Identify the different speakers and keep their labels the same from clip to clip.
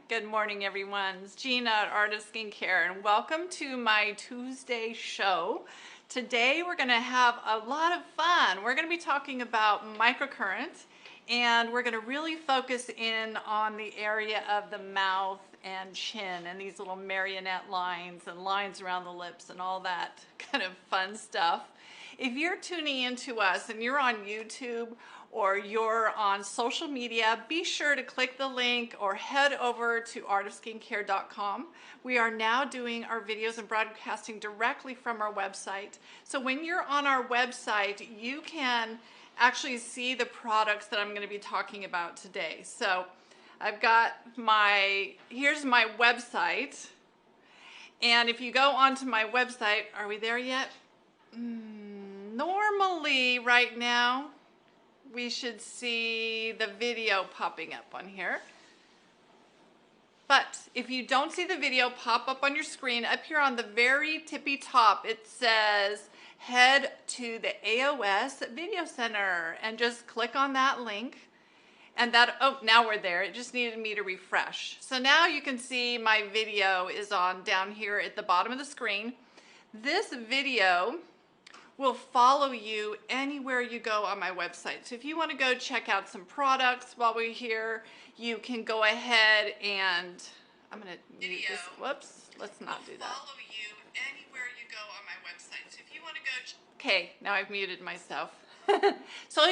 Speaker 1: Good morning, everyone. It's Jeana at Art of Skincare, and welcome to my Tuesday show. Today, we're going to have a lot of fun. We're going to be talking about microcurrent, and we're going to really focus in on the area of the mouth and chin, and these little marionette lines and lines around the lips and all that kind of fun stuff. If you're tuning into us and you're on YouTube or you're on social media, be sure to click the link or head over to artofskincare.com. We are now doing our videos and broadcasting directly from our website. So when you're on our website, you can actually see the products that I'm going to be talking about today. So I've got here's my website. And if you go onto my website, are we there yet? Normally right now, we should see the video popping up on here. But if you don't see the video pop up on your screen, up here on the very tippy top, it says head to the AOS Video Center and just click on that link. And now we're there. It just needed me to refresh. So now you can see my video is on down here at the bottom of the screen. This video will follow you anywhere you go on my website. So if you want to go check out some products while we're here, you can go ahead and I'm going to mute this. Whoops, let's not do that. Follow you anywhere you go on my website. So if you want to go. Okay, now I've muted myself. So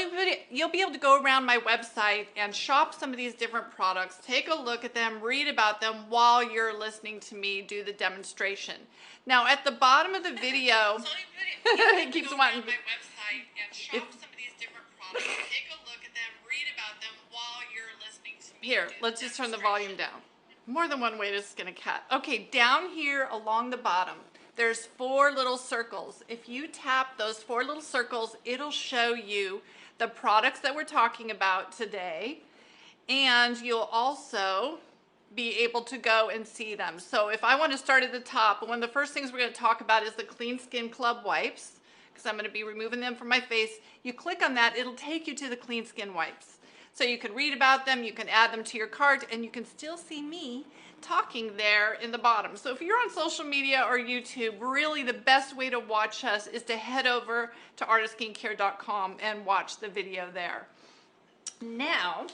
Speaker 1: you'll be able to go around my website and shop some of these different products, take a look at them, read about them while you're listening to me do the demonstration. Now at the bottom of the video, it keeps wanting. My website and shop some of these different products, take a look at them, read about them while you're listening to me. Here, let's just turn the volume down. More than one way to skin a cat. Okay, down here along the bottom, there's 4 little circles. If you tap those 4 little circles, it'll show you the products that we're talking about today, and you'll also be able to go and see them. So if I want to start at the top, one of the first things we're going to talk about is the Clean Skin Club wipes, because I'm going to be removing them from my face. You click on that, it'll take you to the Clean Skin wipes. So you can read about them, you can add them to your cart, and you can still see me talking there in the bottom. So if you're on social media or YouTube, really the best way to watch us is to head over to artofskincare.com and watch the video there. Now,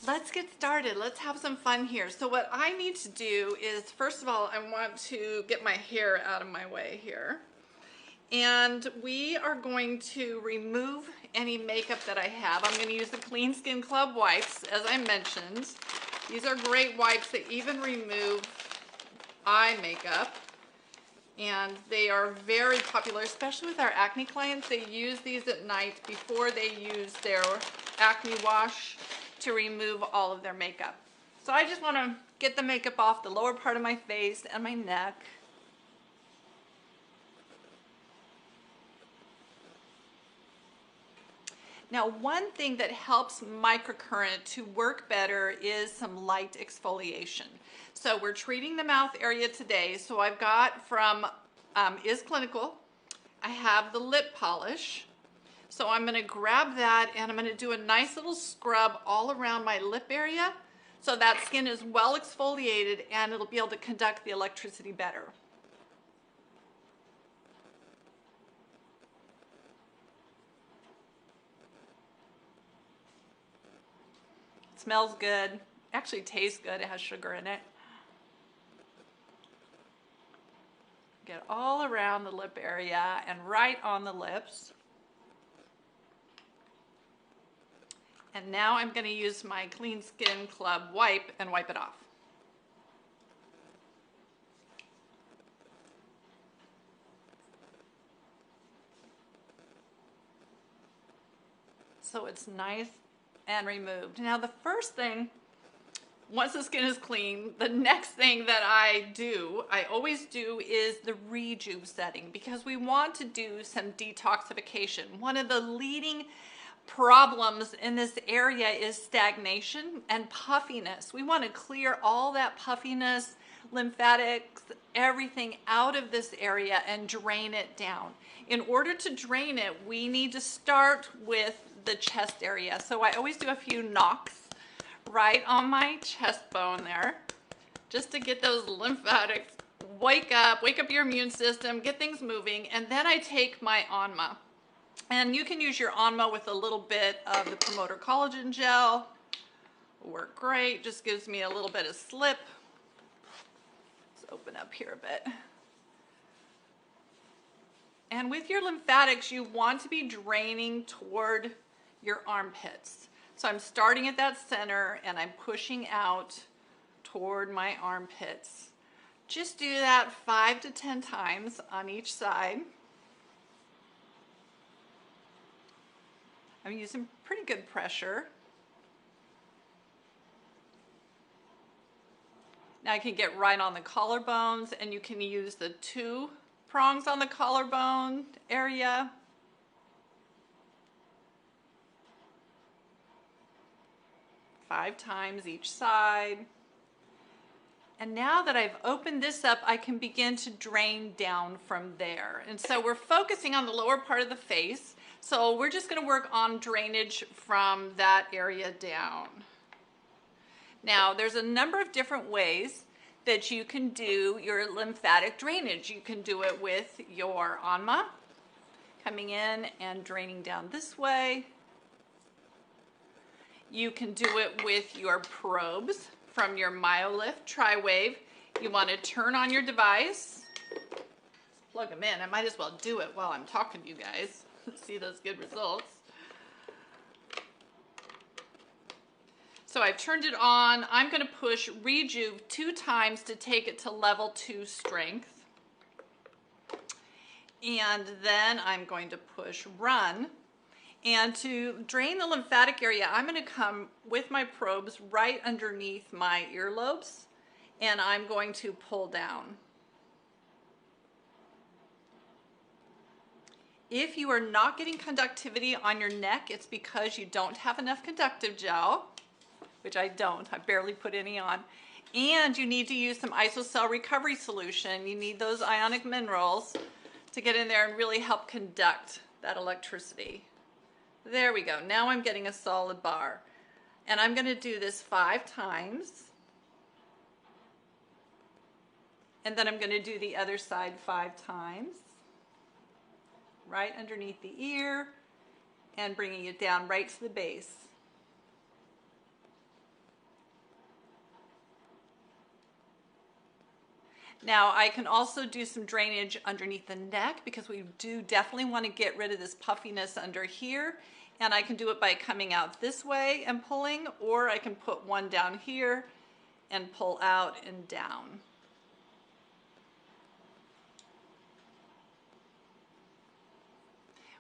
Speaker 1: let's get started. Let's have some fun here. So what I need to do is, first of all, I want to get my hair out of my way here. And we are going to remove any makeup that I have. I'm going to use the Clean Skin Club wipes, as I mentioned. These are great wipes that even remove eye makeup. And they are very popular, especially with our acne clients. They use these at night before they use their acne wash to remove all of their makeup. So I just want to get the makeup off the lower part of my face and my neck. Now, one thing that helps microcurrent to work better is some light exfoliation. So we're treating the mouth area today. So I've got from Is Clinical, I have the lip polish. So I'm gonna grab that and I'm gonna do a nice little scrub all around my lip area so that skin is well exfoliated and it'll be able to conduct the electricity better. Smells good, actually tastes good, it has sugar in it. Get all around the lip area and right on the lips. And now I'm going to use my Clean Skin Club wipe and wipe it off. So it's nice and removed. Now the first thing, once the skin is clean, the next thing that I always do is the rejuve setting, because we want to do some detoxification. One of the leading problems in this area is stagnation and puffiness. We want to clear all that puffiness, lymphatics, everything out of this area and drain it down. In order to drain it, we need to start with the chest area. So I always do a few knocks right on my chest bone there, just to get those lymphatics, wake up your immune system, get things moving. And then I take my Anma. And you can use your Anma with a little bit of the promoter collagen gel. Work great, just gives me a little bit of slip. Let's open up here a bit. And with your lymphatics, you want to be draining toward your armpits. So I'm starting at that center and I'm pushing out toward my armpits. Just do that 5 to 10 times on each side. I'm using pretty good pressure. Now I can get right on the collarbones, and you can use the 2 prongs on the collarbone area. Five times each side. And now that I've opened this up, I can begin to drain down from there. And so we're focusing on the lower part of the face. So we're just going to work on drainage from that area down. Now, there's a number of different ways that you can do your lymphatic drainage. You can do it with your Anma, coming in and draining down this way. You can do it with your probes from your Myolift Triwave. You want to turn on your device, plug them in. I might as well do it while I'm talking to you guys. See those good results. So I've turned it on. I'm going to push Rejuve 2 times to take it to level 2 strength. And then I'm going to push Run. And to drain the lymphatic area, I'm going to come with my probes right underneath my earlobes, and I'm going to pull down. If you are not getting conductivity on your neck, it's because you don't have enough conductive gel, which I don't. I barely put any on. And you need to use some isocell recovery solution. You need those ionic minerals to get in there and really help conduct that electricity. There we go. Now I'm getting a solid bar. And I'm going to do this 5 times. And then I'm going to do the other side 5 times. Right underneath the ear and bringing it down right to the base. Now I can also do some drainage underneath the neck because we do definitely want to get rid of this puffiness under here. And I can do it by coming out this way and pulling, or I can put one down here and pull out and down.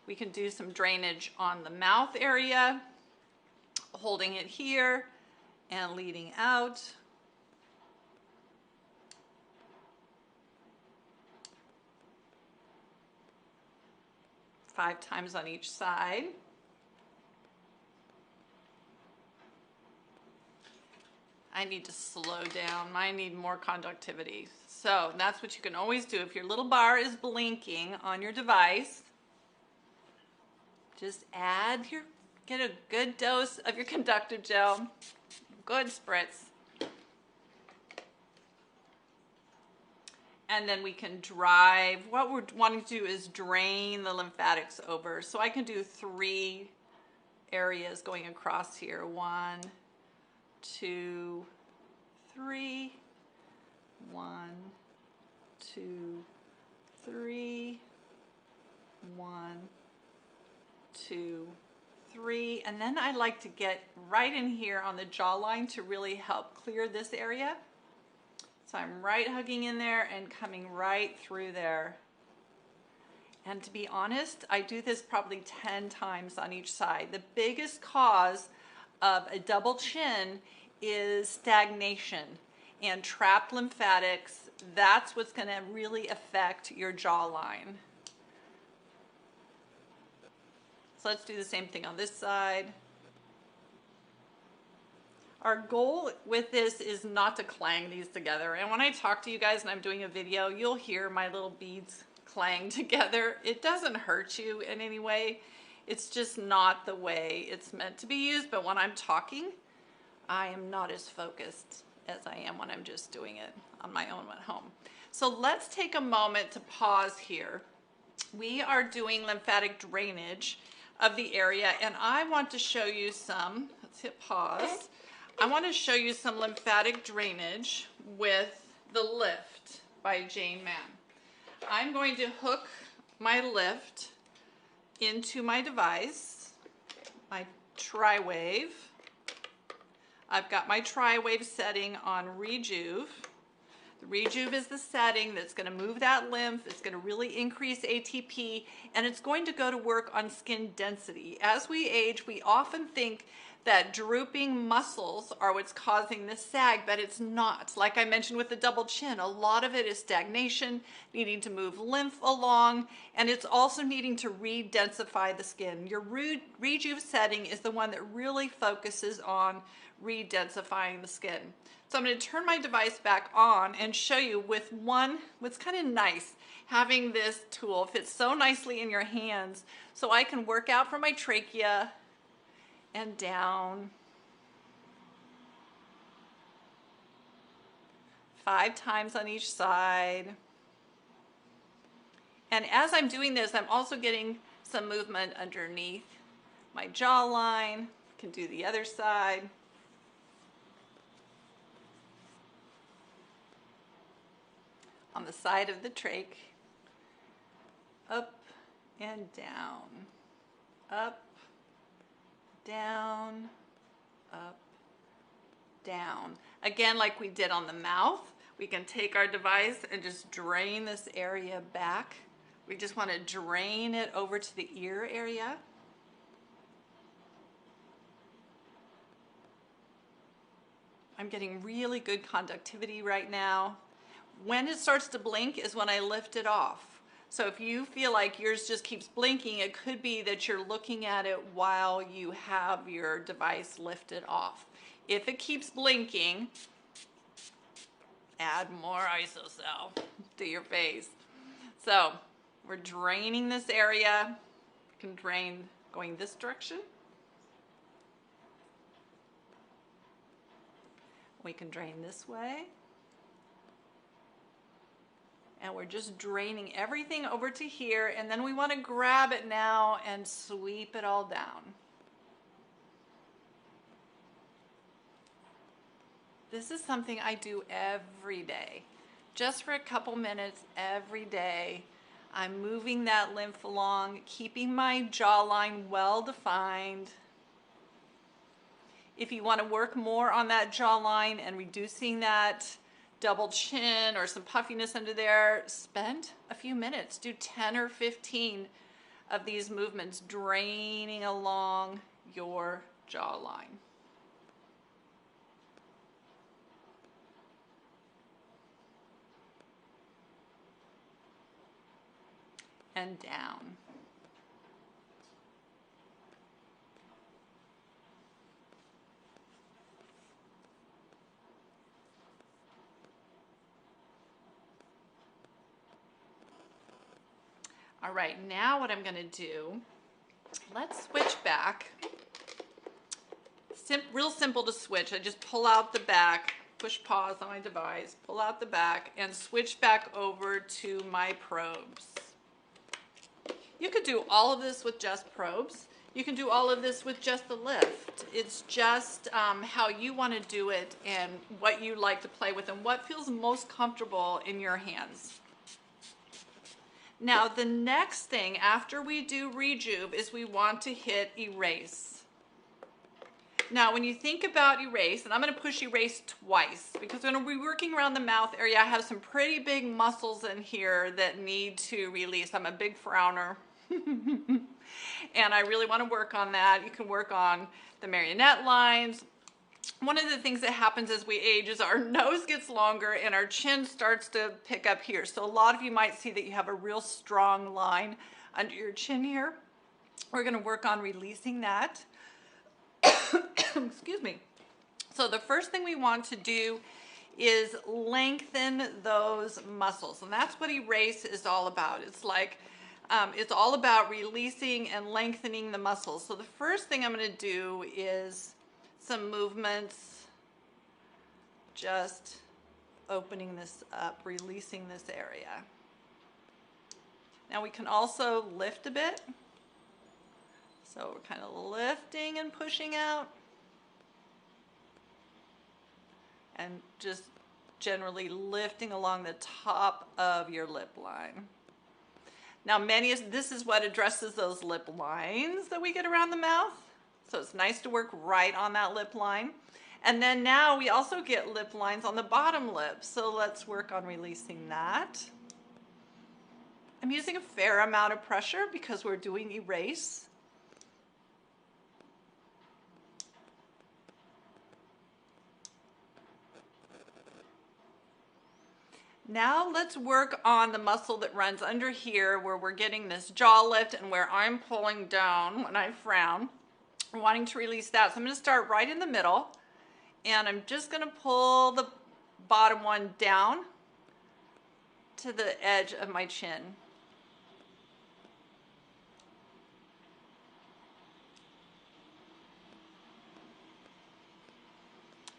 Speaker 1: We can do some drainage on the mouth area, holding it here and leading out. Five times on each side. I need to slow down. I need more conductivity. So that's what you can always do. If your little bar is blinking on your device, just get a good dose of your conductive gel. Good spritz. And then we can drive. What we're wanting to do is drain the lymphatics over. So I can do 3 areas going across here. 1, 2, 3. 1, 2, 3. 1, 2, 3. And then I like to get right in here on the jawline to really help clear this area. So I'm right hugging in there and coming right through there. And to be honest, I do this probably 10 times on each side. The biggest cause of a double chin is stagnation and trapped lymphatics. That's what's going to really affect your jawline. So let's do the same thing on this side. Our goal with this is not to clang these together. And when I talk to you guys and I'm doing a video, you'll hear my little beads clang together. It doesn't hurt you in any way. It's just not the way it's meant to be used. But when I'm talking, I am not as focused as I am when I'm just doing it on my own at home. So let's take a moment to pause here. We are doing lymphatic drainage of the area, and I want to show you some, let's hit pause. I want to show you some lymphatic drainage with the Lift by Jane Mann. I'm going to hook my Lift into my device, my Triwave. I've got my Triwave setting on Rejuve. The Rejuve is the setting that's going to move that lymph. It's going to really increase ATP, and it's going to go to work on skin density. As we age, we often think that drooping muscles are what's causing this sag, but it's not. Like I mentioned with the double chin, a lot of it is stagnation, needing to move lymph along, and it's also needing to re-densify the skin. Your Rejuve setting is the one that really focuses on re-densifying the skin. So I'm going to turn my device back on and show you with what's kind of nice, having this tool fits so nicely in your hands, so I can work out from my trachea and down 5 times on each side. And as I'm doing this, I'm also getting some movement underneath my jawline. Can do the other side. On the side of the trach, up and down, up, down, up, down. Again, like we did on the mouth, we can take our device and just drain this area back. We just want to drain it over to the ear area. I'm getting really good conductivity right now. When it starts to blink is when I lift it off. So if you feel like yours just keeps blinking, it could be that you're looking at it while you have your device lifted off. If it keeps blinking, add more isocell to your face. So we're draining this area. You can drain going this direction. We can drain this way. And we're just draining everything over to here, and then we want to grab it now and sweep it all down. This is something I do every day. Just for a couple minutes every day, I'm moving that lymph along, keeping my jawline well defined. If you want to work more on that jawline and reducing that double chin or some puffiness under there, spend a few minutes. Do 10 or 15 of these movements, draining along your jawline. And down. All right, now what I'm going to do, let's switch back. Real simple to switch. I just pull out the back, push pause on my device, pull out the back, and switch back over to my probes. You could do all of this with just probes. You can do all of this with just the Lift. It's just how you want to do it and what you like to play with and what feels most comfortable in your hands. Now, the next thing after we do Rejuve is we want to hit Erase. Now, when you think about Erase, and I'm going to push Erase twice because when we're working around the mouth area, I have some pretty big muscles in here that need to release. I'm a big frowner. And I really want to work on that. You can work on the marionette lines. One of the things that happens as we age is our nose gets longer and our chin starts to pick up here. So a lot of you might see that you have a real strong line under your chin here. We're going to work on releasing that. Excuse me. So the first thing we want to do is lengthen those muscles, and that's what Erase is all about. It's like it's all about releasing and lengthening the muscles. So the first thing I'm going to do is some movements just opening this up, releasing this area. Now we can also lift a bit. So we're kind of lifting and pushing out. And just generally lifting along the top of your lip line. Now this is what addresses those lip lines that we get around the mouth. So it's nice to work right on that lip line. And then now we also get lip lines on the bottom lip. So let's work on releasing that. I'm using a fair amount of pressure because we're doing erase. Now let's work on the muscle that runs under here where we're getting this jaw lift and where I'm pulling down when I frown. I'm wanting to release that. So I'm going to start right in the middle and I'm just going to pull the bottom one down to the edge of my chin.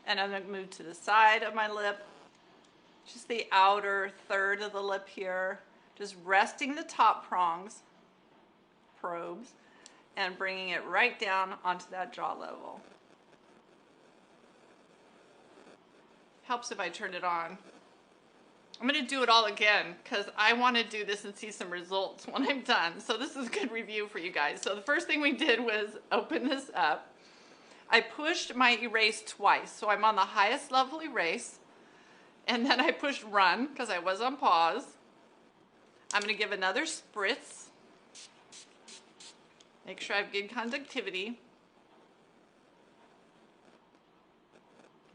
Speaker 1: And I'm going to move to the side of my lip, just the outer third of the lip here, just resting the top probes, and bringing it right down onto that jaw level. Helps if I turn it on. I'm going to do it all again because I want to do this and see some results when I'm done. So this is a good review for you guys. So the first thing we did was open this up. I pushed my erase twice. So I'm on the highest level erase. And then I pushed run because I was on pause. I'm going to give another spritz. Make sure I have good conductivity.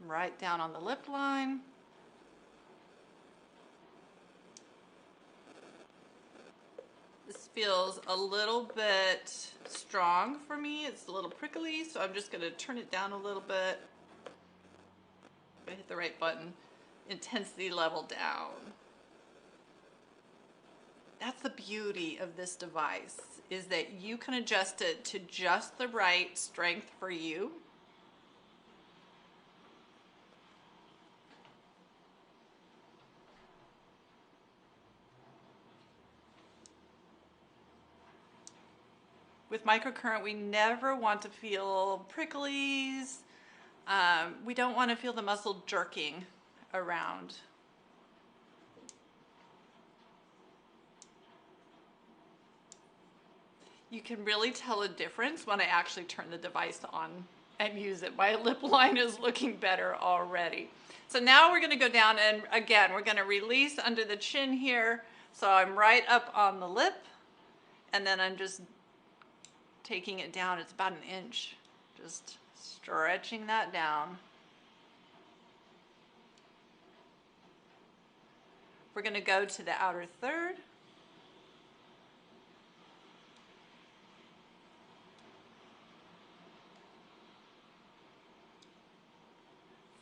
Speaker 1: Right down on the lip line. This feels a little bit strong for me. It's a little prickly, so I'm just going to turn it down a little bit. I hit the right button. Intensity level down. That's the beauty of this device, is that you can adjust it to just the right strength for you. With microcurrent, we never want to feel pricklies. We don't want to feel the muscle jerking around. You can really tell a difference when I actually turn the device on and use it. My lip line is looking better already. So now we're going to go down and again, we're going to release under the chin here. So I'm right up on the lip and then I'm just taking it down. It's about an inch. Just stretching that down. We're going to go to the outer third.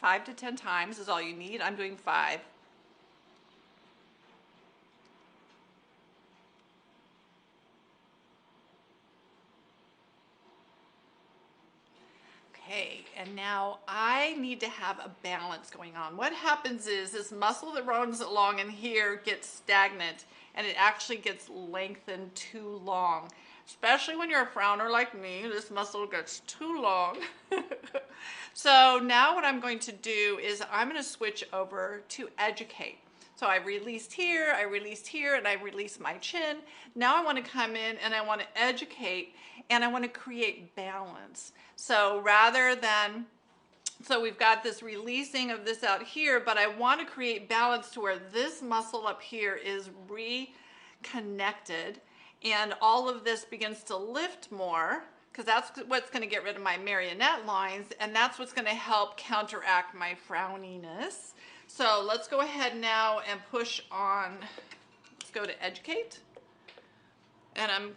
Speaker 1: Five to 10 times is all you need. I'm doing 5. Okay, and now I need to have a balance going on. What happens is this muscle that runs along in here gets stagnant and it actually gets lengthened too long. Especially when you're a frowner like me, this muscle gets too long. So now what I'm going to do is I'm going to switch over to educate. So I released here, and I release my chin. Now I want to come in and I want to educate and I want to create balance. So rather than, so we've got this releasing of this out here, but I want to create balance to where this muscle up here is reconnected and all of this begins to lift more, because that's what's going to get rid of my marionette lines, and that's what's going to help counteract my frowniness. So let's go ahead now and push on. Let's go to educate. And I'm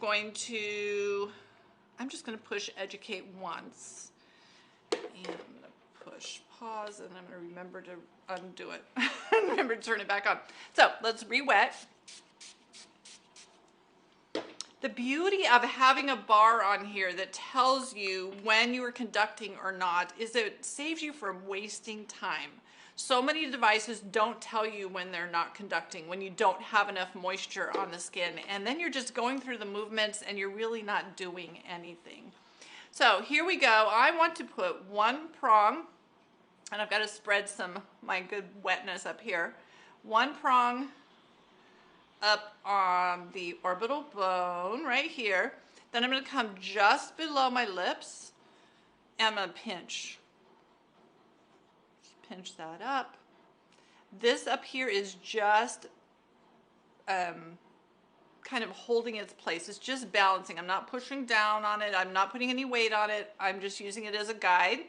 Speaker 1: just going to push educate once. And I'm going to push pause, and I'm going to remember to undo it. Remember to turn it back on. So let's re-wet. The beauty of having a bar on here that tells you when you are conducting or not is it saves you from wasting time. So many devices don't tell you when they're not conducting, when you don't have enough moisture on the skin, and then you're just going through the movements and you're really not doing anything. So here we go. I want to put one prong, and I've got to spread my good wetness up here. One prong up on the orbital bone right here. Then I'm going to come just below my lips, and I'm going to pinch. Pinch that up. This up here is just kind of holding its place. It's just balancing. I'm not pushing down on it. I'm not putting any weight on it. I'm just using it as a guide.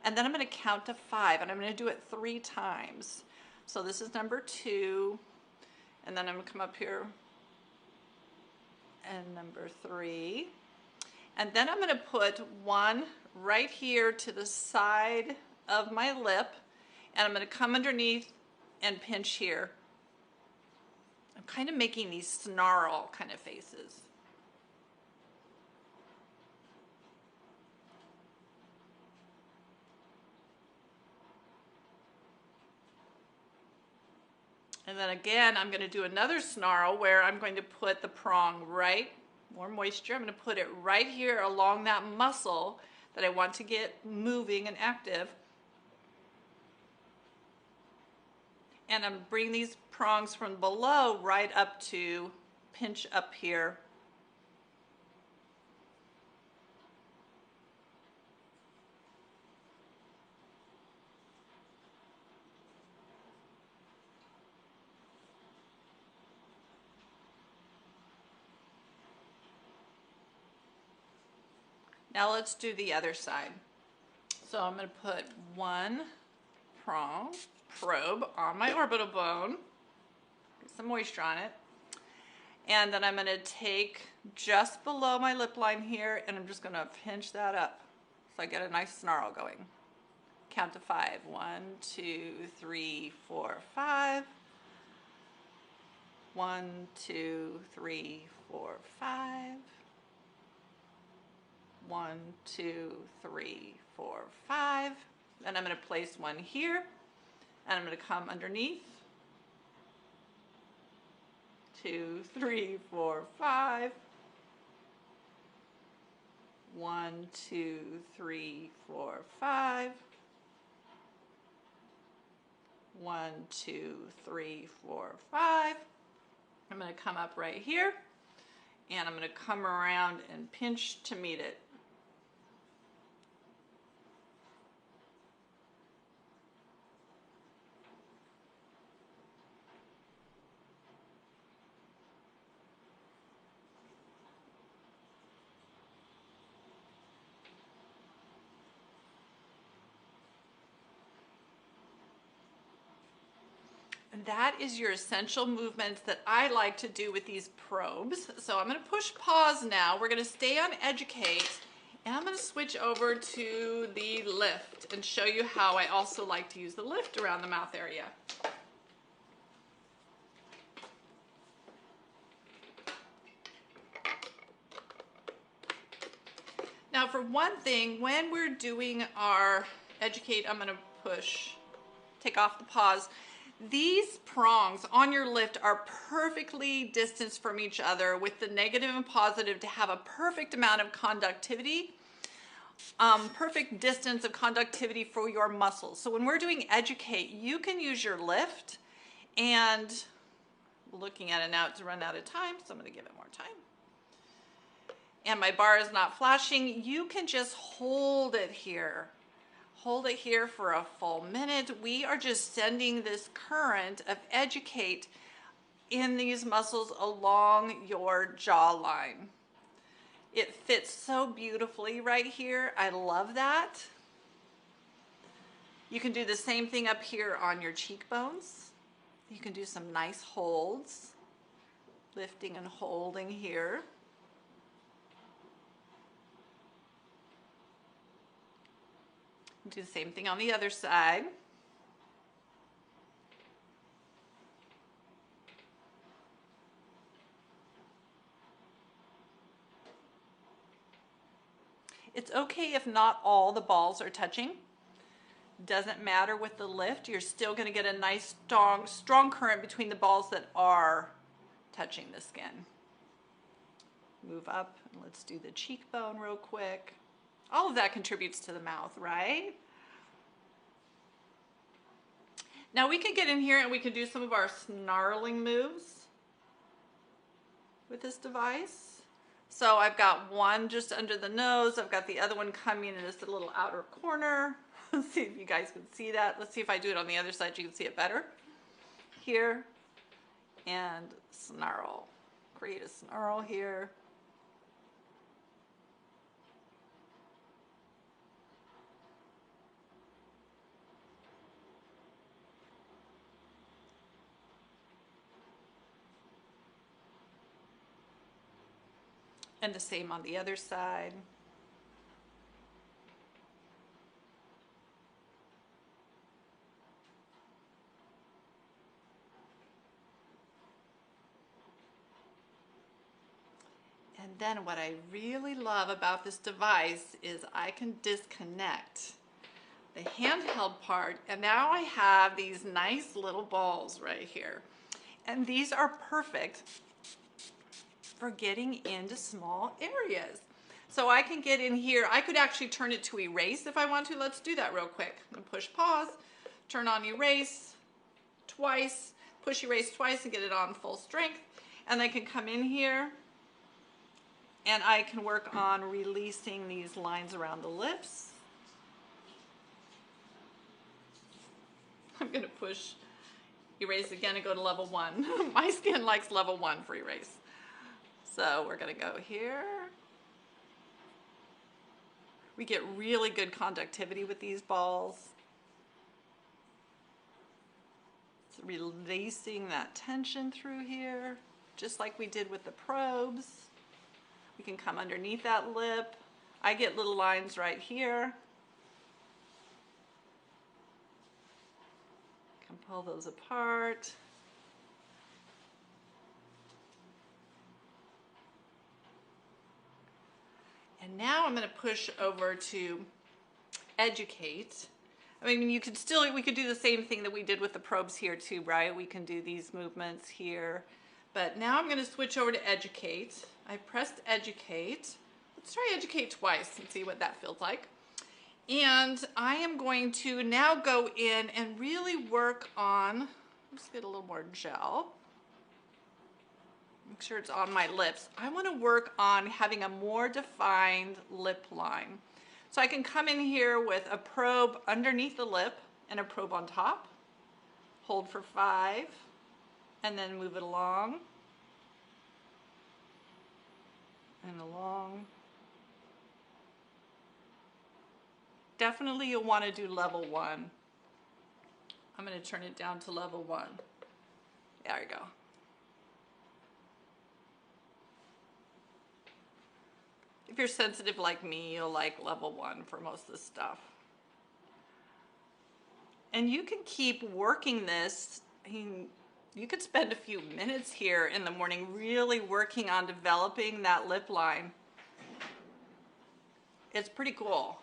Speaker 1: And then I'm going to count to 5, and I'm going to do it 3 times. So this is number 2, and then I'm going to come up here and number 3. And then I'm going to put one right here to the side of my lip, and I'm going to come underneath and pinch here. I'm kind of making these snarl kind of faces. And then again, I'm going to do another snarl where I'm going to put the prong right, more moisture, I'm going to put it right here along that muscle that I want to get moving and active. And I'm bringing these prongs from below right up to pinch up here. Now let's do the other side. So I'm going to put one probe on my orbital bone, get some moisture on it, and then I'm going to take just below my lip line here, and I'm just going to pinch that up so I get a nice snarl going. Count to 5. 1, 2, 3, 4, 5. 1, 2, 3, 4, 5. 1, 2, 3, 4, 5. Then I'm going to place one here, and I'm going to come underneath. 2, 3, 4, 5. 1, 2, 3, 4, 5. 1, 2, 3, 4, 5. I'm going to come up right here, and I'm going to come around and pinch to meet it. And that is your essential movements that I like to do with these probes. So I'm going to push pause now. We're going to stay on educate, and I'm going to switch over to the lift and show you how I also like to use the lift around the mouth area. Now for one thing, when we're doing our educate, I'm going to take off the pause. These prongs on your lift are perfectly distanced from each other with the negative and positive to have a perfect amount of conductivity, perfect distance of conductivity for your muscles. So when we're doing educate, you can use your lift, and looking at it now, it's run out of time, so I'm going to give it more time. And my bar is not flashing. You can just hold it here. Hold it here for a full minute. We are just sending this current of educate in these muscles along your jawline. It fits so beautifully right here. I love that. You can do the same thing up here on your cheekbones. You can do some nice holds, lifting and holding here. Do the same thing on the other side. It's okay if not all the balls are touching. Doesn't matter with the lift, you're still going to get a nice strong current between the balls that are touching the skin. Move up and let's do the cheekbone real quick. All of that contributes to the mouth, right? Now we can get in here and we can do some of our snarling moves with this device. So I've got one just under the nose. I've got the other one coming in this little outer corner. Let's see if you guys can see that. Let's see if I do it on the other side, you can see it better. Here, and snarl. Create a snarl here. And the same on the other side. And then what I really love about this device is I can disconnect the handheld part, and now I have these nice little balls right here. And these are perfect for getting into small areas. So I can get in here. I could actually turn it to erase if I want to. Let's do that real quick. I'm gonna push pause, turn on erase twice, push erase twice and get it on full strength. And I can come in here and I can work on releasing these lines around the lips. I'm gonna push erase again and go to level 1. My skin likes level 1 for erase. So we're gonna go here. We get really good conductivity with these balls. It's releasing that tension through here, just like we did with the probes. We can come underneath that lip. I get little lines right here. Can pull those apart. And now I'm going to push over to educate. I mean, we could do the same thing that we did with the probes here too, right? We can do these movements here. But now I'm going to switch over to educate. I pressed educate. Let's try educate twice and see what that feels like. And I am going to now go in and really work on, let's get a little more gel. Make sure it's on my lips. I want to work on having a more defined lip line. So I can come in here with a probe underneath the lip and a probe on top. Hold for 5 and then move it along and along. Definitely you'll want to do level 1. I'm going to turn it down to level 1. There we go. If you're sensitive like me, you'll like level 1 for most of the stuff. And you can keep working this. I mean, you could spend a few minutes here in the morning really working on developing that lip line. It's pretty cool.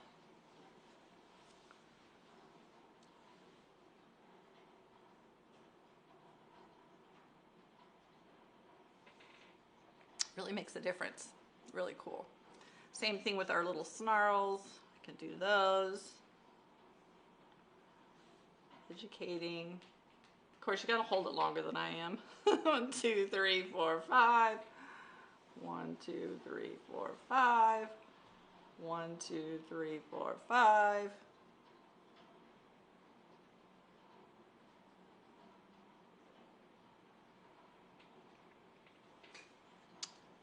Speaker 1: Really makes a difference. It's really cool. Same thing with our little snarls. I can do those. Educating. Of course, you gotta hold it longer than I am. 1, 2, 3, 4, 5. 1, 2, 3, 4, 5. 1, 2, 3, 4, 5.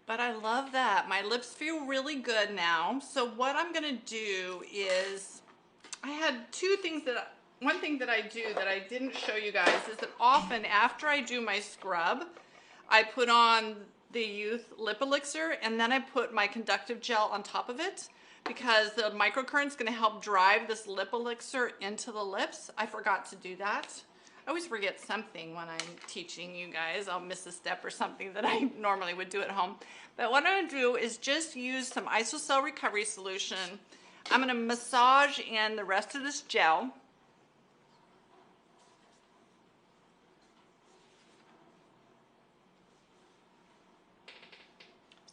Speaker 1: But I love that. My lips feel really good now. So what I'm gonna do is, I had one thing that I do that I didn't show you guys is that often after I do my scrub, I put on the Youth Lip Elixir and then I put my conductive gel on top of it because the microcurrent is gonna help drive this lip elixir into the lips. I forgot to do that. I always forget something when I'm teaching you guys. I'll miss a step or something that I normally would do at home. But what I'm gonna do is just use some isocell recovery solution. I'm gonna massage in the rest of this gel.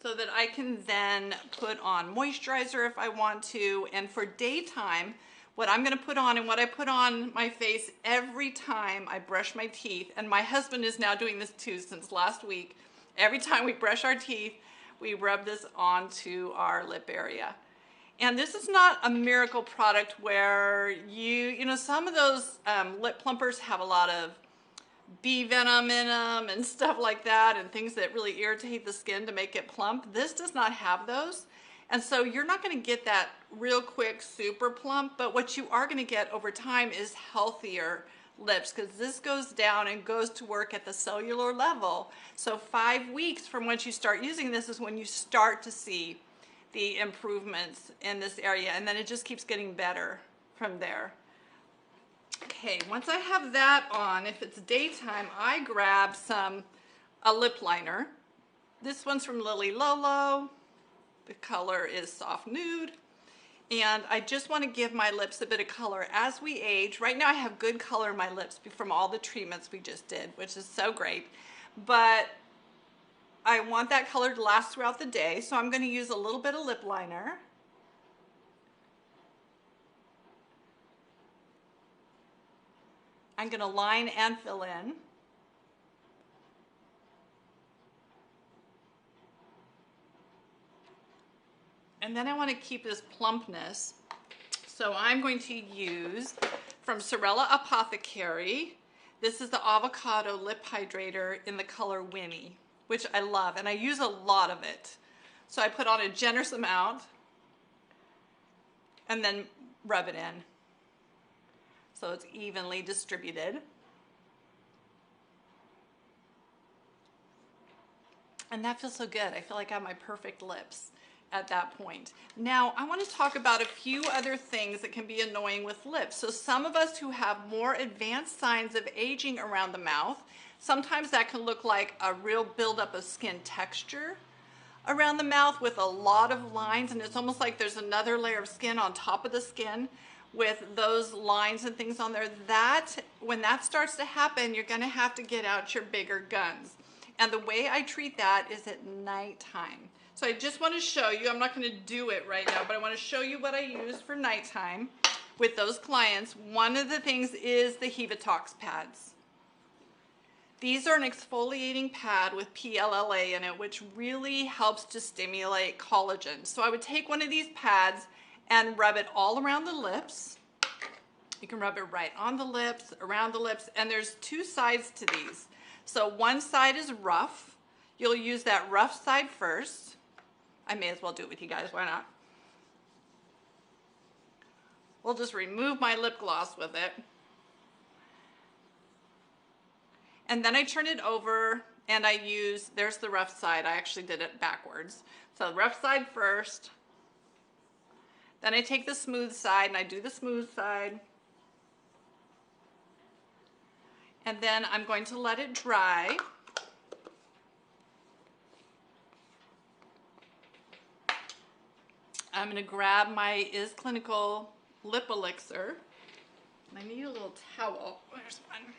Speaker 1: so that I can then put on moisturizer if I want to. And for daytime, what I'm gonna put on and what I put on my face every time I brush my teeth, and my husband is now doing this too since last week, every time we brush our teeth, we rub this onto our lip area. And this is not a miracle product where you know, some of those lip plumpers have a lot of bee venom in them and stuff like that, and things that really irritate the skin to make it plump. This does not have those. And so you're not going to get that real quick super plump, but what you are going to get over time is healthier lips, because this goes down and goes to work at the cellular level. So 5 weeks from once you start using this is when you start to see the improvements in this area, and then it just keeps getting better from there. Okay, once I have that on, if it's daytime, I grab a lip liner. This one's from Lolo. The color is soft nude. And I just want to give my lips a bit of color as we age. Right now I have good color in my lips from all the treatments we just did, which is so great. But I want that color to last throughout the day, so I'm going to use a little bit of lip liner. I'm going to line and fill in. And then I want to keep this plumpness. So I'm going to use from Sorella Apothecary. This is the Avocado Lip Hydrator in the color Winnie, which I love, and I use a lot of it. So I put on a generous amount and then rub it in so it's evenly distributed. And that feels so good. I feel like I have my perfect lips at that point. Now I want to talk about a few other things that can be annoying with lips. So some of us who have more advanced signs of aging around the mouth, sometimes that can look like a real buildup of skin texture around the mouth with a lot of lines, and it's almost like there's another layer of skin on top of the skin with those lines and things on there. When that starts to happen, you're going to have to get out your bigger guns. And the way I treat that is at nighttime. So I just want to show you, I'm not going to do it right now, but I want to show you what I use for nighttime with those clients. One of the things is the Hevatox pads. These are an exfoliating pad with PLLA in it, which really helps to stimulate collagen. So I would take one of these pads and rub it all around the lips. You can rub it right on the lips, around the lips, and there's two sides to these. So one side is rough. You'll use that rough side first. I may as well do it with you guys, why not? We'll just remove my lip gloss with it. And then I turn it over and I use, there's the rough side. I actually did it backwards. So rough side first. Then I take the smooth side and I do the smooth side. And then I'm going to let it dry. I'm going to grab my Is Clinical Lip Elixir. I need a little towel. Where's one?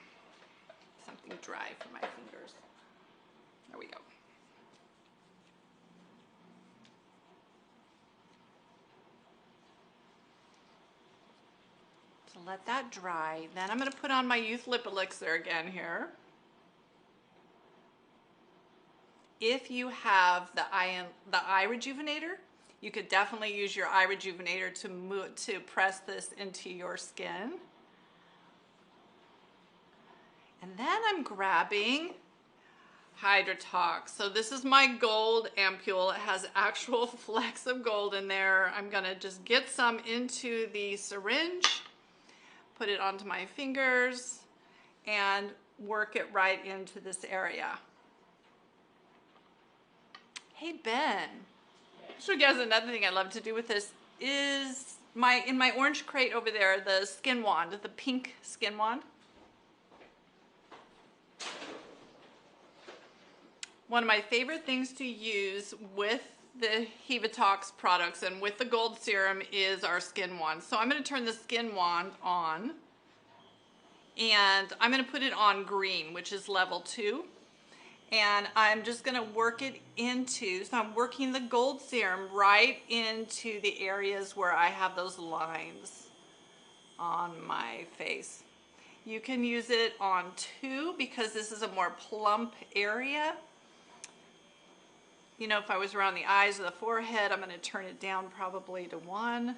Speaker 1: Something dry for my fingers. There we go. So let that dry. Then I'm going to put on my Youth Lip Elixir again here. If you have the eye rejuvenator, you could definitely use your eye rejuvenator to press this into your skin. And then I'm grabbing Hydrator. So this is my gold ampule. It has actual flecks of gold in there. I'm gonna just get some into the syringe, put it onto my fingers, and work it right into this area. Hey Ben, so you guys, another thing I love to do with this is in my orange crate over there, the skin wand, the pink skin wand. One of my favorite things to use with the Hevatox products and with the gold serum is our skin wand. So I'm going to turn the skin wand on and I'm going to put it on green, which is level 2. And I'm just gonna work it into, so I'm working the gold serum right into the areas where I have those lines on my face. You can use it on 2 because this is a more plump area. You know, if I was around the eyes or the forehead, I'm gonna turn it down probably to 1.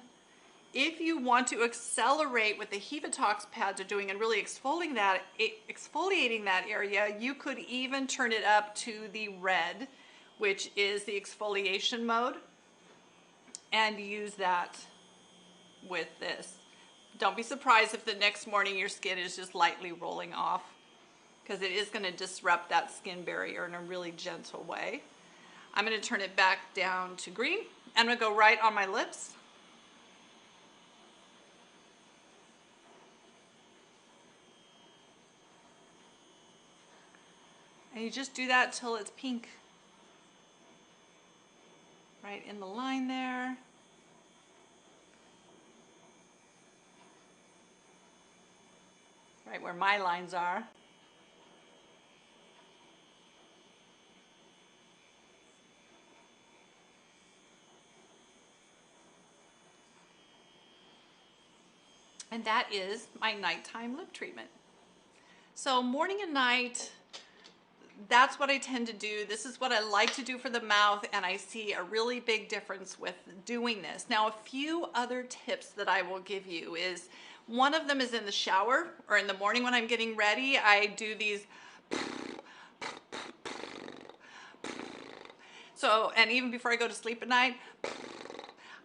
Speaker 1: If you want to accelerate what the Hevatox pads are doing and really exfoliating that area, you could even turn it up to the red, which is the exfoliation mode, and use that with this. Don't be surprised if the next morning your skin is just lightly rolling off, because it is going to disrupt that skin barrier in a really gentle way. I'm going to turn it back down to green, and I'm going to go right on my lips. And you just do that till it's pink. Right in the line there. Right where my lines are. And that is my nighttime lip treatment. So morning and night, that's what I tend to do. This is what I like to do for the mouth, and I see a really big difference with doing this. Now, a few other tips that I will give you is, one of them is in the shower or in the morning when I'm getting ready. I do these. So, and even before I go to sleep at night,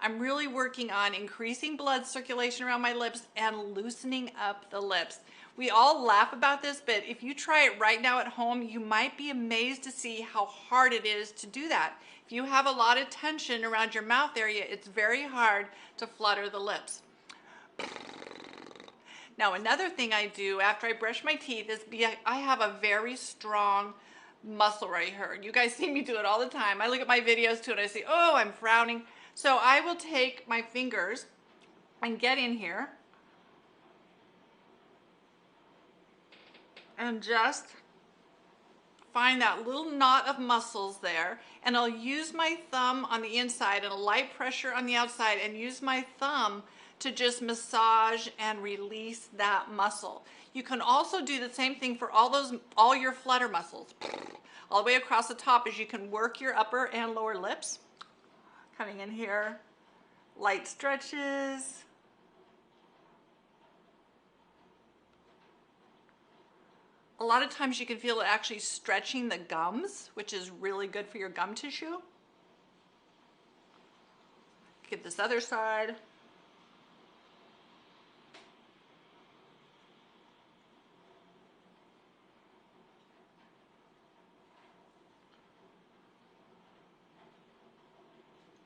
Speaker 1: I'm really working on increasing blood circulation around my lips and loosening up the lips. We all laugh about this, but if you try it right now at home, you might be amazed to see how hard it is to do that. If you have a lot of tension around your mouth area, it's very hard to flutter the lips. Now, another thing I do after I brush my teeth is I have a very strong muscle right here. You guys see me do it all the time. I look at my videos too and I say, oh, I'm frowning. So I will take my fingers and get in here and just find that little knot of muscles there, and I'll use my thumb on the inside and a light pressure on the outside, and use my thumb to just massage and release that muscle. You can also do the same thing for all your flutter muscles. All the way across the top, as you can work your upper and lower lips. Coming in here, light stretches. A lot of times you can feel it actually stretching the gums, which is really good for your gum tissue. Get this other side.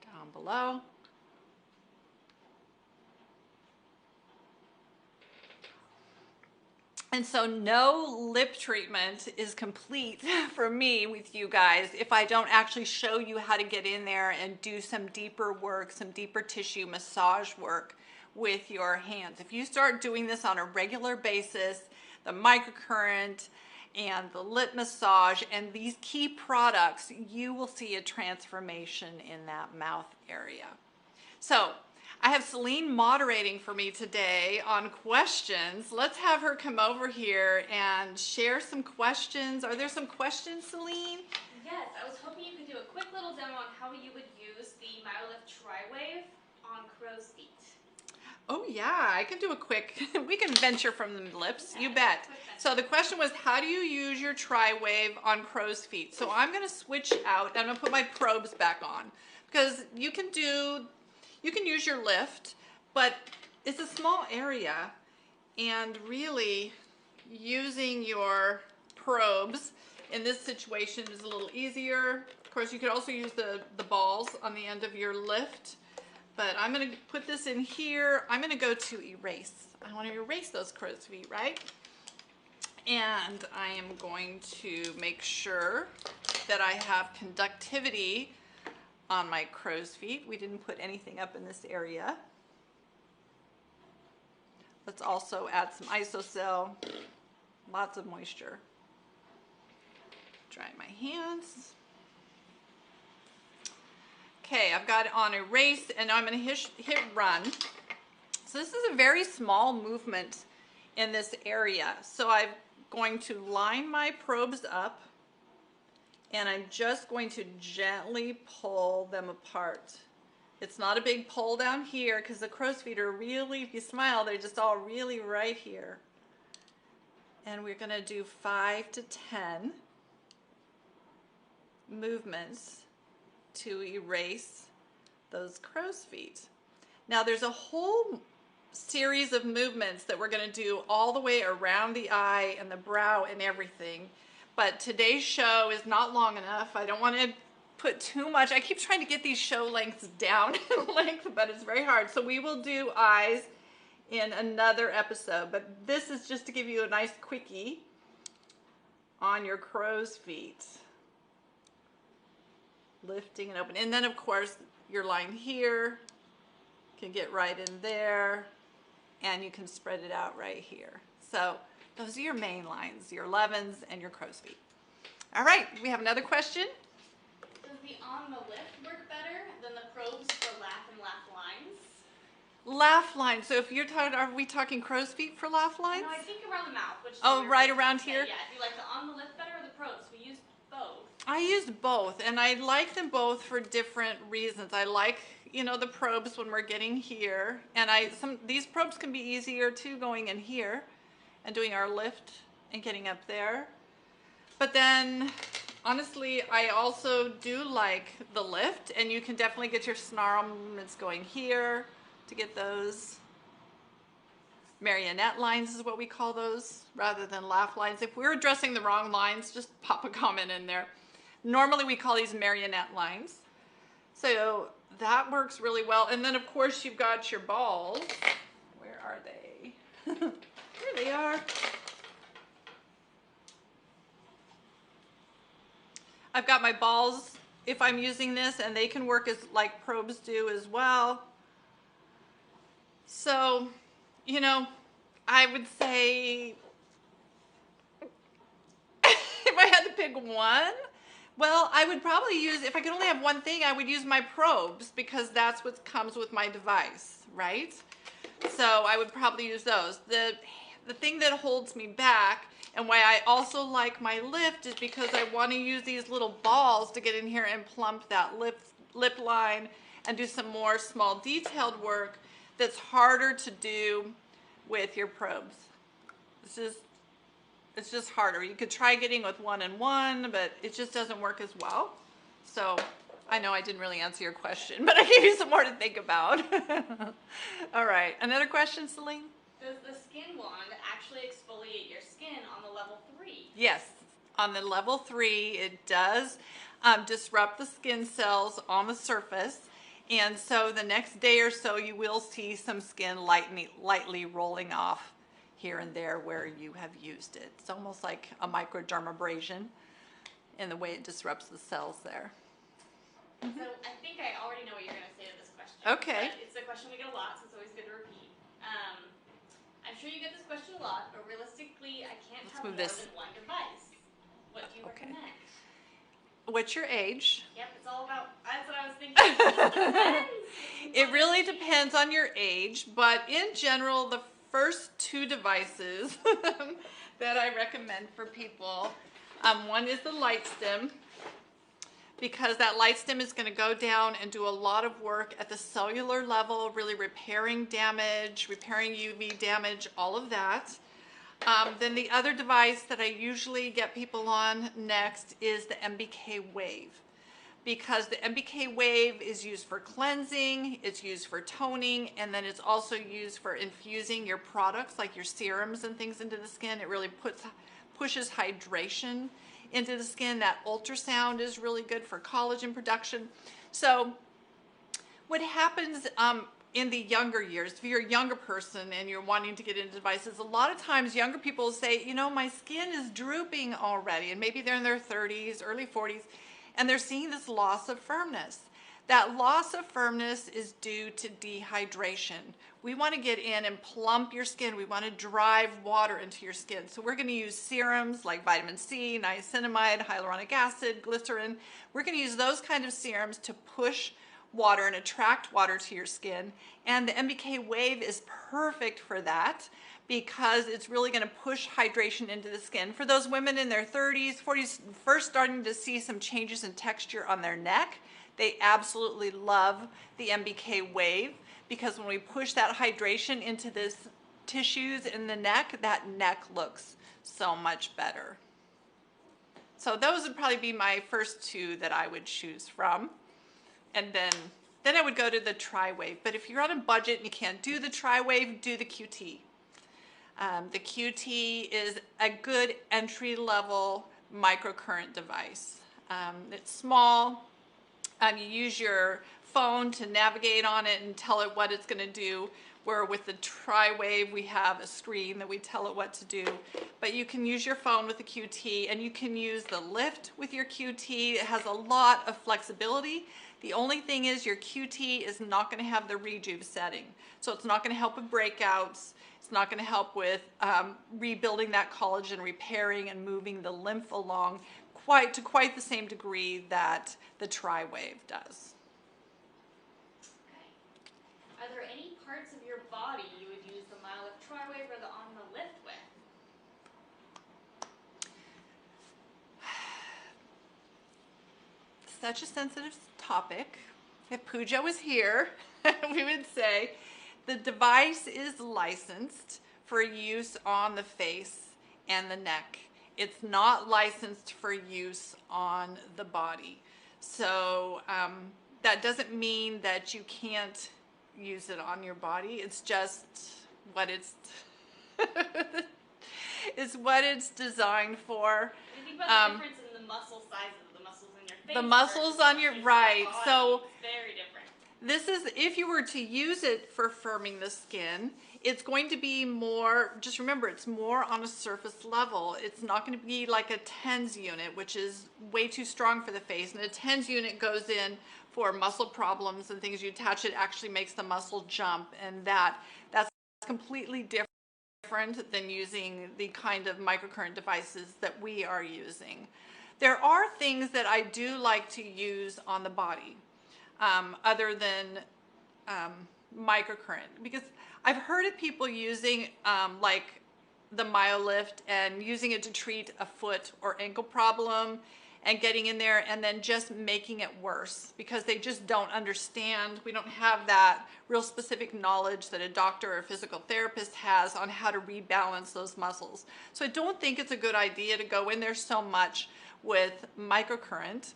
Speaker 1: Down below. And so no lip treatment is complete for me with you guys if I don't actually show you how to get in there and do some deeper work, some deeper tissue massage work with your hands. If you start doing this on a regular basis, the microcurrent and the lip massage and these key products, you will see a transformation in that mouth area. So I have Celine moderating for me today on questions. Let's have her come over here and share some questions. Are there some questions, Celine?
Speaker 2: Yes, I was hoping you could do a quick little demo on how you would use the Myolift Triwave on crow's feet.
Speaker 1: Oh yeah, I can do a quick, we can venture from the lips, you bet. So the question was, how do you use your Triwave on crow's feet? So I'm gonna switch out, I'm gonna put my probes back on, because you can use your lift, but it's a small area, and really using your probes in this situation is a little easier. Of course, you could also use the balls on the end of your lift, but I'm going to put this in here. I'm going to go to erase. I want to erase those crow's feet, right? And I am going to make sure that I have conductivity on my crow's feet. We didn't put anything up in this area. Let's also add some isocell, lots of moisture. dry my hands. Okay, I've got it on erase, and now I'm going to hit run. So this is a very small movement in this area. So I'm going to line my probes up, and I'm just going to gently pull them apart. It's not a big pull down here because the crow's feet are really, if you smile, they're just all really right here. And we're going to do 5 to 10 movements to erase those crow's feet. Now there's a whole series of movements that we're going to do all the way around the eye and the brow and everything. But today's show is not long enough. I don't want to put too much. I keep trying to get these show lengths down in length, but it's very hard. So we will do eyes in another episode. But this is just to give you a nice quickie on your crow's feet. Lifting and open. And then of course your line here can get right in there, and you can spread it out right here. So those are your main lines, your 11s and your crow's feet. All right, we have another question.
Speaker 2: Does the Anma LIFT work better than the probes for laugh and laugh lines?
Speaker 1: Laugh lines. So if you're talking, are we talking crow's feet for laugh lines?
Speaker 2: No, I think around the mouth. Which is
Speaker 1: Oh,
Speaker 2: where
Speaker 1: right
Speaker 2: we-
Speaker 1: around here?
Speaker 2: Yeah, do you like the Anma LIFT better or the probes? We use both.
Speaker 1: I used both, and I like them both for different reasons. I like, you know, the probes when we're getting here, and these probes can be easier too, going in here and doing our lift and getting up there. But then honestly, I also do like the lift, and you can definitely get your snarl movements going here to get those marionette lines is what we call those, rather than laugh lines. If we're addressing the wrong lines, just pop a comment in there. Normally we call these marionette lines. So that works really well. And then of course you've got your balls. Where are they? Here they are. I've got my balls if I'm using this, and they can work as like probes do as well. So, you know, I would say if I had to pick one, well, I would probably use, if I could only have one thing, I would use my probes, because that's what comes with my device, right? So I would probably use those. The thing that holds me back, and why I also like my lift, is because I want to use these little balls to get in here and plump that lip line and do some more small detailed work that's harder to do with your probes. It's just harder. You could try getting with one and one, but it just doesn't work as well. So I know I didn't really answer your question, but I gave you some more to think about. All right, another question, Celine?
Speaker 2: Does the skin wand actually exfoliate your skin on the level 3?
Speaker 1: Yes, on the level 3, it does disrupt the skin cells on the surface. And so the next day or so, you will see some skin lightly rolling off here and there where you have used it. It's almost like a microdermabrasion in the way it disrupts the cells there.
Speaker 2: So I think I already know what you're going to say to this question.
Speaker 1: Okay.
Speaker 2: But it's a question we get a lot, so it's always good to repeat. I'm sure you get this question a lot, but realistically, I can't have more than one device. What do you recommend?
Speaker 1: What's your age?
Speaker 2: Yep, it's all about, that's what I was thinking. It depends.
Speaker 1: It really depends on your age, but in general, the first 2 devices that I recommend for people, one is the light stem, because that light stem is going to go down and do a lot of work at the cellular level, really repairing damage, repairing UV damage, all of that. Then the other device that I usually get people on next is the MBK Wave, because the MBK Wave is used for cleansing, it's used for toning, and then it's also used for infusing your products like your serums and things into the skin. It really pushes hydration into the skin. That ultrasound is really good for collagen production. So what happens in the younger years, if you're a younger person and you're wanting to get into devices, a lot of times younger people say, you know, my skin is drooping already, and maybe they're in their 30s, early 40s, and they're seeing this loss of firmness. That loss of firmness is due to dehydration. We want to get in and plump your skin. We want to drive water into your skin. So we're going to use serums like vitamin C, niacinamide, hyaluronic acid, glycerin. We're going to use those kind of serums to push water and attract water to your skin. And the MBK wave is perfect for that because it's really going to push hydration into the skin. For those women in their 30s, 40s, first starting to see some changes in texture on their neck, they absolutely love the MBK wave because when we push that hydration into the tissues in the neck, that neck looks so much better. So those would probably be my first two that I would choose from. And then I would go to the Triwave. But if you're on a budget and you can't do the Triwave, do the QT. The QT is a good entry-level microcurrent device. It's small. You use your phone to navigate on it and tell it what it's going to do, where with the Triwave we have a screen that we tell it what to do. But you can use your phone with the QT, and you can use the Lift with your QT. It has a lot of flexibility. The only thing is your QT is not going to have the rejuve setting. So it's not going to help with breakouts. It's not going to help with rebuilding that collagen, repairing and moving the lymph along to quite the same degree that the Triwave does.
Speaker 2: Okay. Are there any parts of your body you would use the Myolift Triwave or the Anma LIFT with?
Speaker 1: Such a sensitive topic. If Pooja was here, we would say the device is licensed for use on the face and the neck. It's not licensed for use on the body. So that doesn't mean that you can't use it on your body. It's just what it's it's what it's designed for.
Speaker 2: You think about the difference in the muscle sizes, the muscles in your face.
Speaker 1: The muscles on your right. So
Speaker 2: very different.
Speaker 1: this is, if you were to use it for firming the skin, it's going to be more, just remember, it's more on a surface level. It's not going to be like a TENS unit, which is way too strong for the face. And a TENS unit goes in for muscle problems and things. You attach it, actually makes the muscle jump, and that's completely different than using the kind of microcurrent devices that we are using. There are things that I do like to use on the body other than microcurrent, because I've heard of people using like the Myolift and using it to treat a foot or ankle problem and getting in there and then just making it worse because they just don't understand. We don't have that real specific knowledge that a doctor or a physical therapist has on how to rebalance those muscles. So I don't think it's a good idea to go in there so much with microcurrent.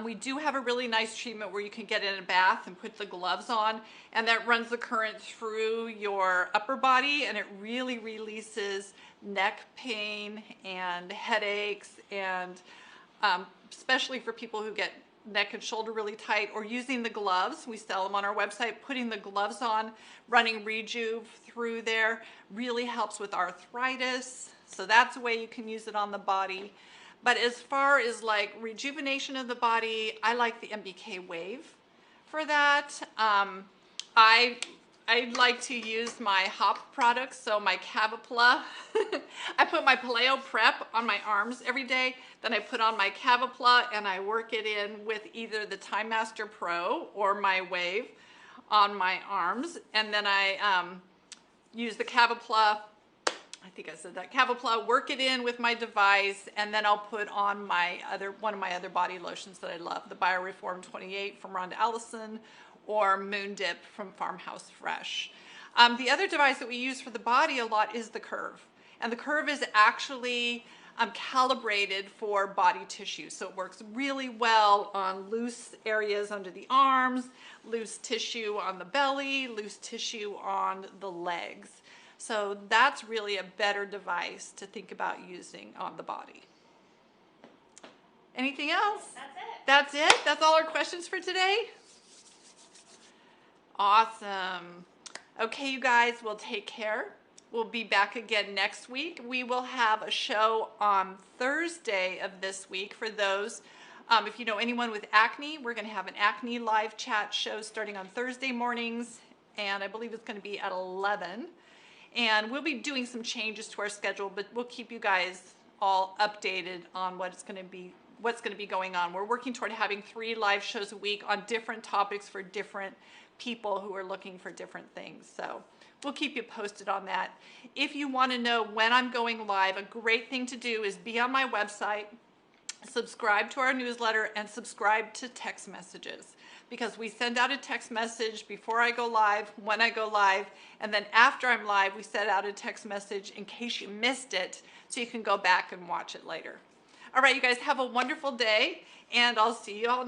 Speaker 1: We do have a really nice treatment where you can get in a bath and put the gloves on, and that runs the current through your upper body, and it really releases neck pain and headaches, and especially for people who get neck and shoulder really tight, or using the gloves. We sell them on our website. Putting the gloves on, running Rejuve through there really helps with arthritis. So that's a way you can use it on the body. But as far as like rejuvenation of the body, I like the MBK wave for that. I like to use my hop products, so my Cavapla. I put my Paleo Prep on my arms every day, then I put on my Cavapla and I work it in with either the Time Master Pro or my Wave on my arms, and then I use the Cavapla, I think I said that, Cavapla, work it in with my device, and then I'll put on my one of my other body lotions that I love, the BioReform 28 from Rhonda Allison, or Moon Dip from Farmhouse Fresh. The other device that we use for the body a lot is the Curve. And the Curve is actually calibrated for body tissue. So it works really well on loose areas under the arms, loose tissue on the belly, loose tissue on the legs. So that's really a better device to think about using on the body. Anything else?
Speaker 2: That's it.
Speaker 1: That's it? That's all our questions for today? Awesome. Okay, you guys, well, take care. We'll be back again next week. We will have a show on Thursday of this week for those If you know anyone with acne, we're going to have an acne live chat show starting on Thursday mornings, and I believe it's going to be at 11. And we'll be doing some changes to our schedule, but we'll keep you guys all updated on what's going to be going on. We're working toward having 3 live shows a week on different topics for different people who are looking for different things. So we'll keep you posted on that. If you want to know when I'm going live, a great thing to do is be on my website, subscribe to our newsletter, and subscribe to text messages, because we send out a text message before I go live, when I go live, and then after I'm live, we send out a text message in case you missed it, so you can go back and watch it later. All right, you guys have a wonderful day, and I'll see you all next